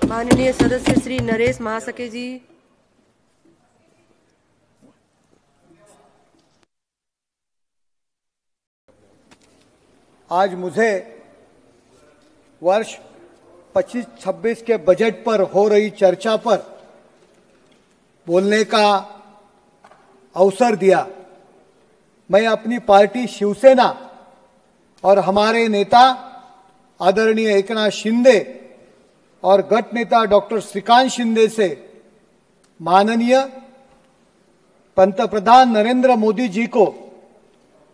माननीय सदस्य श्री नरेश महासके जी। आज मुझे वर्ष 25-26 के बजट पर हो रही चर्चा पर बोलने का अवसर दिया। मैं अपनी पार्टी शिवसेना और हमारे नेता आदरणीय एकनाथ शिंदे और गट नेता डॉक्टर श्रीकांत शिंदे से माननीय पंतप्रधान नरेंद्र मोदी जी को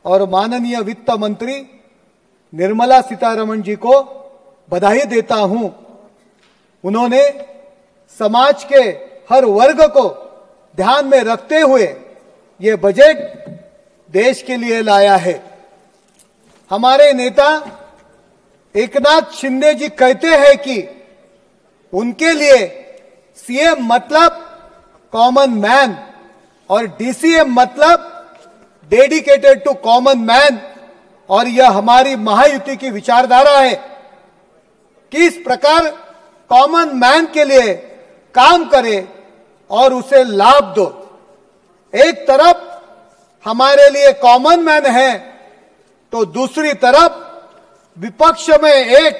और माननीय वित्त मंत्री निर्मला सीतारमण जी को बधाई देता हूं। उन्होंने समाज के हर वर्ग को ध्यान में रखते हुए ये बजट देश के लिए लाया है। हमारे नेता एकनाथ शिंदे जी कहते हैं कि उनके लिए सीएम मतलब कॉमन मैन और डीसीएम मतलब डेडिकेटेड टू कॉमन मैन, और यह हमारी महायुति की विचारधारा है कि इस प्रकार कॉमन मैन के लिए काम करे और उसे लाभ दो। एक तरफ हमारे लिए कॉमन मैन है तो दूसरी तरफ विपक्ष में एक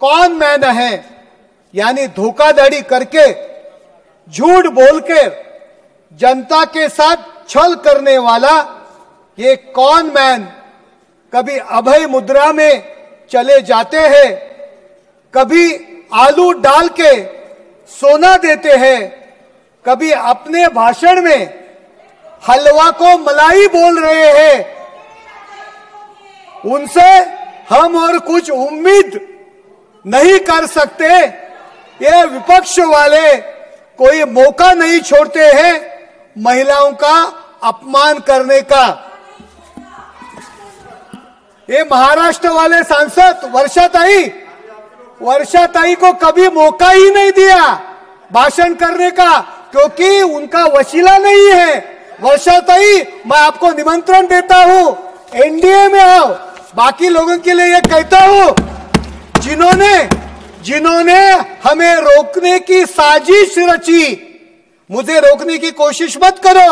कॉन मैन है, यानी धोखाधड़ी करके झूठ बोलकर जनता के साथ छल करने वाला ये कॉन मैन कभी अभय मुद्रा में चले जाते हैं, कभी आलू डाल के सोना देते हैं, कभी अपने भाषण में हलवा को मलाई बोल रहे हैं। उनसे हम और कुछ उम्मीद नहीं कर सकते। ये विपक्ष वाले कोई मौका नहीं छोड़ते हैं महिलाओं का अपमान करने का। ये महाराष्ट्र वाले सांसद वर्षाताई को कभी मौका ही नहीं दिया भाषण करने का, क्योंकि उनका वसीला नहीं है। वर्षाताई, मैं आपको निमंत्रण देता हूं, एनडीए में आओ। बाकी लोगों के लिए ये कहता हूं, जिन्होंने हमें रोकने की साजिश रची, मुझे रोकने की कोशिश मत करो,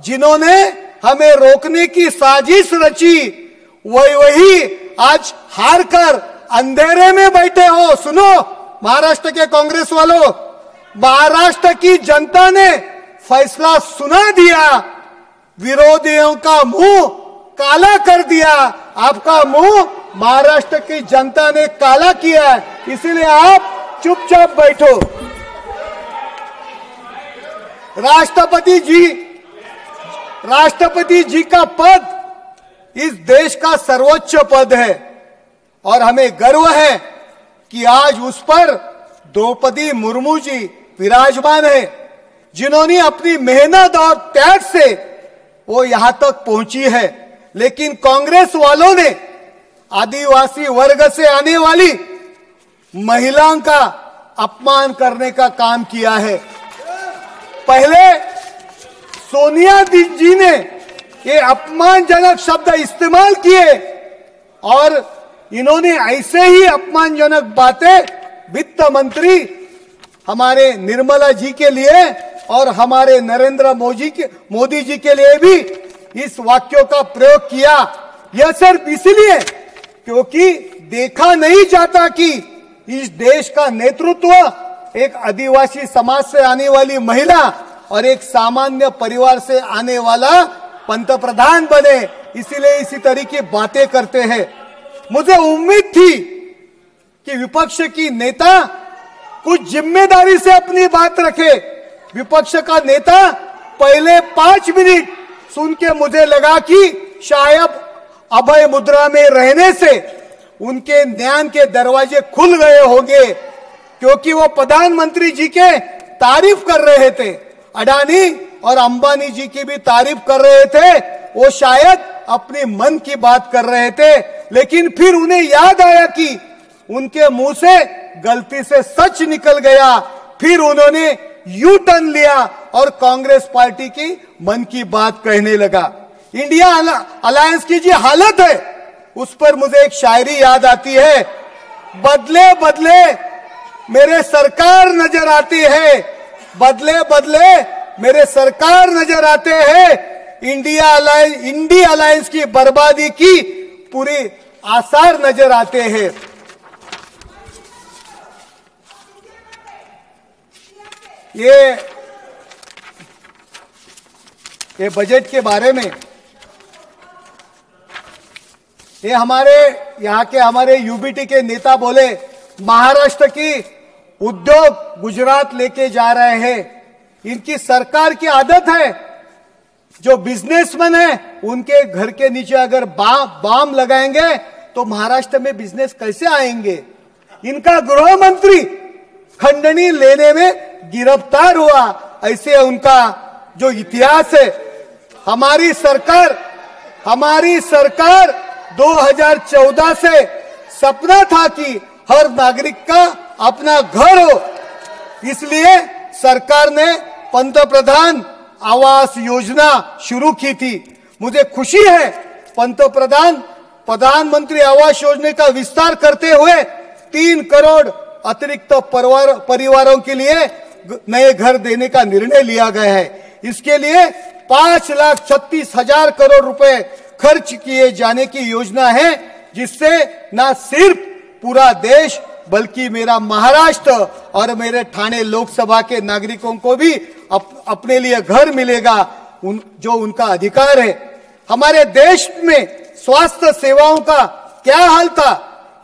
जिन्होंने हमें रोकने की साजिश रची वही आज हार कर अंधेरे में बैठे हो। सुनो महाराष्ट्र के कांग्रेस वालों, महाराष्ट्र की जनता ने फैसला सुना दिया, विरोधियों का मुंह काला कर दिया। आपका मुंह महाराष्ट्र की जनता ने काला किया है, इसीलिए आप चुपचाप बैठो। राष्ट्रपति जी का पद इस देश का सर्वोच्च पद है और हमें गर्व है कि आज उस पर द्रौपदी मुर्मू जी विराजमान है, जिन्होंने अपनी मेहनत और त्याग से वो यहां तक पहुंची है। लेकिन कांग्रेस वालों ने आदिवासी वर्ग से आने वाली महिलाओं का अपमान करने का काम किया है। पहले सोनिया जी ने ये अपमानजनक शब्द इस्तेमाल किए और इन्होंने ऐसे ही अपमानजनक बातें वित्त मंत्री हमारे निर्मला जी के लिए और हमारे नरेंद्र मोदी जी के लिए भी इस वाक्यों का प्रयोग किया। यह सिर्फ इसलिए क्योंकि देखा नहीं जाता कि इस देश का नेतृत्व एक आदिवासी समाज से आने वाली महिला और एक सामान्य परिवार से आने वाला पंतप्रधान बने, इसीलिए इसी तरह की बातें करते हैं। मुझे उम्मीद थी कि विपक्ष की नेता कुछ जिम्मेदारी से अपनी बात रखे। विपक्ष का नेता पहले 5 मिनट सुन के मुझे लगा कि शायद अभय मुद्रा में रहने से उनके ज्ञान के दरवाजे खुल गए होंगे, क्योंकि वो प्रधानमंत्री जी के तारीफ कर रहे थे, अडानी और अंबानी जी की भी तारीफ कर रहे थे। वो शायद अपने मन की बात कर रहे थे, लेकिन फिर उन्हें याद आया कि उनके मुंह से गलती से सच निकल गया। फिर उन्होंने यू टर्न लिया और कांग्रेस पार्टी की मन की बात कहने लगा। इंडिया अलायंस की जो हालत है उस पर मुझे एक शायरी याद आती है, बदले बदले मेरे सरकार नजर आती है, बदले बदले मेरे सरकार नजर आते हैं। इंडिया अलायंस की बर्बादी की पूरी आसार नजर आते हैं। ये बजट के बारे में ये हमारे यूबीटी के नेता बोले, महाराष्ट्र की उद्योग गुजरात लेके जा रहे हैं। इनकी सरकार की आदत है, जो बिजनेसमैन है उनके घर के नीचे अगर बाम लगाएंगे तो महाराष्ट्र में बिजनेस कैसे आएंगे। इनका गृह मंत्री खंडनी लेने में गिरफ्तार हुआ, ऐसे उनका जो इतिहास है। हमारी सरकार 2014 से सपना था कि हर नागरिक का अपना घर हो, इसलिए सरकार ने पंतप्रधान आवास योजना शुरू की थी। मुझे खुशी है प्रधानमंत्री आवास योजना का विस्तार करते हुए 3 करोड़ अतिरिक्त परिवारों के लिए नए घर देने का निर्णय लिया गया है। इसके लिए 5,36,000 करोड़ रुपए खर्च किए जाने की योजना है, जिससे न सिर्फ पूरा देश बल्कि मेरा महाराष्ट्र और मेरे ठाणे लोकसभा के नागरिकों को भी अपने लिए घर मिलेगा, जो उनका अधिकार है। हमारे देश में स्वास्थ्य सेवाओं का क्या हाल था,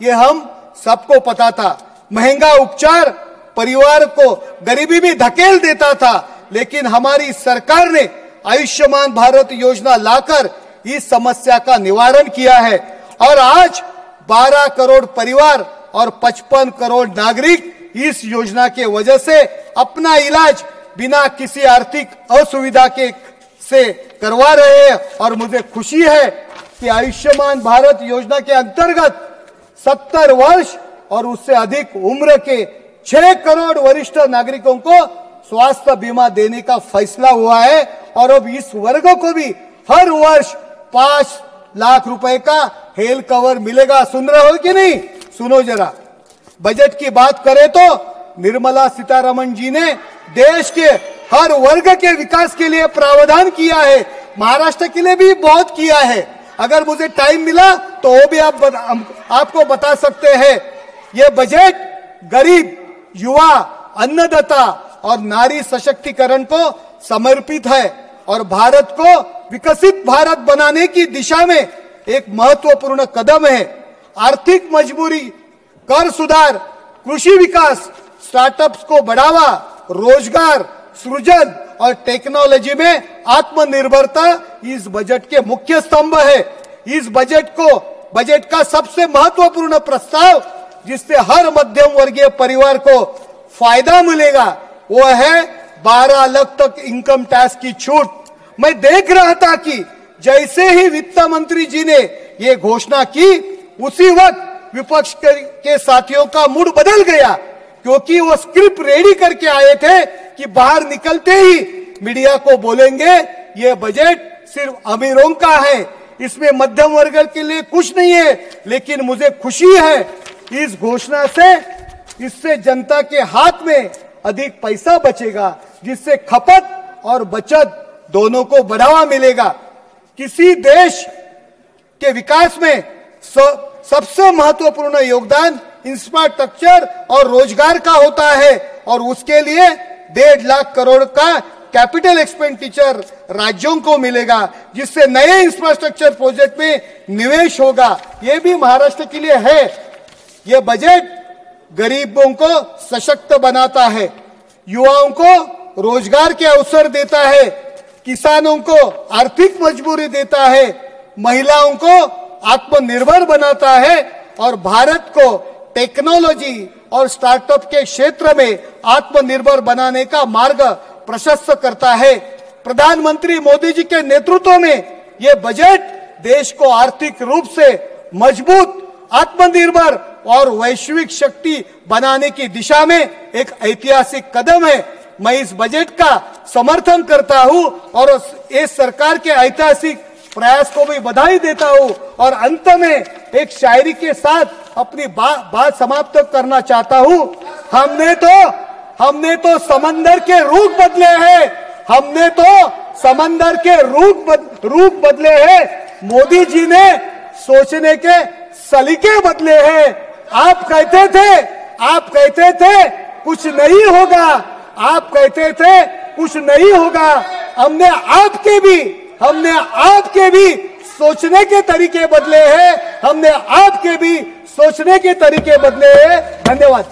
ये हम सबको पता था। महंगा उपचार परिवार को गरीबी में धकेल देता था, लेकिन हमारी सरकार ने आयुष्मान भारत योजना लाकर इस समस्या का निवारण किया है और आज 12 करोड़ परिवार और 55 करोड़ नागरिक इस योजना के वजह से अपना इलाज बिना किसी आर्थिक असुविधा के से करवा रहे हैं। और मुझे खुशी है कि आयुष्मान भारत योजना के अंतर्गत 70 वर्ष और उससे अधिक उम्र के 6 करोड़ वरिष्ठ नागरिकों को स्वास्थ्य बीमा देने का फैसला हुआ है और अब इस वर्ग को भी हर वर्ष 5 लाख रुपए का हेल्थ कवर मिलेगा। सुन रहे हो कि नहीं? सुनो जरा। बजट की बात करें तो निर्मला सीतारमण जी ने देश के हर वर्ग के विकास के लिए प्रावधान किया है। महाराष्ट्र के लिए भी बहुत किया है। अगर मुझे टाइम मिला तो वो भी आपको बता सकते हैं। ये बजट गरीब, युवा, अन्नदाता और नारी सशक्तिकरण को समर्पित है और भारत को विकसित भारत बनाने की दिशा में एक महत्वपूर्ण कदम है। आर्थिक मजबूरी, कर सुधार, कृषि विकास, स्टार्टअप्स को बढ़ावा, रोजगार सृजन और टेक्नोलॉजी में आत्मनिर्भरता इस बजट के मुख्य स्तंभ है। इस बजट का सबसे महत्वपूर्ण प्रस्ताव जिससे हर मध्यम वर्गीय परिवार को फायदा मिलेगा वो है 12 लाख तक इनकम टैक्स की छूट। मैं देख रहा था कि जैसे ही वित्त मंत्री जी ने ये घोषणा की उसी वक्त विपक्ष के साथियों का मूड बदल गया, क्योंकि वो स्क्रिप्ट रेडी करके आए थे कि बाहर निकलते ही मीडिया को बोलेंगे ये बजट सिर्फ अमीरों का है, इसमें मध्यम वर्ग के लिए कुछ नहीं है। लेकिन मुझे खुशी है इस घोषणा से, इससे जनता के हाथ में अधिक पैसा बचेगा, जिससे खपत और बचत दोनों को बढ़ावा मिलेगा। किसी देश के विकास में सबसे महत्वपूर्ण योगदान इंफ्रास्ट्रक्चर और रोजगार का होता है और उसके लिए 1.5 लाख करोड़ का कैपिटल एक्सपेंडिचर राज्यों को मिलेगा, जिससे नए इंफ्रास्ट्रक्चर प्रोजेक्ट में निवेश होगा। ये भी महाराष्ट्र के लिए है। ये बजट गरीबों को सशक्त बनाता है, युवाओं को रोजगार के अवसर देता है, किसानों को आर्थिक मजबूरी देता है, महिलाओं को आत्मनिर्भर बनाता है और भारत को टेक्नोलॉजी और स्टार्टअप के क्षेत्र में आत्मनिर्भर बनाने का मार्ग प्रशस्त करता है। प्रधानमंत्री मोदी जी के नेतृत्व में यह बजट देश को आर्थिक रूप से मजबूत, आत्मनिर्भर और वैश्विक शक्ति बनाने की दिशा में एक ऐतिहासिक कदम है। मैं इस बजट का समर्थन करता हूं और इस सरकार के ऐतिहासिक प्रयास को भी बधाई देता हूं। और अंत में एक शायरी के साथ अपनी बात समाप्त करना चाहता हूं। हमने तो समंदर के रूप बदले हैं। हमने तो समंदर के रूप बदले हैं। मोदी जी ने सोचने के सलीके बदले हैं। आप कहते थे कुछ नहीं होगा। आप कहते थे कुछ नहीं होगा। हमने आपके भी सोचने के तरीके बदले हैं। हमने आपके भी सोचने के तरीके बदले हैं। धन्यवाद।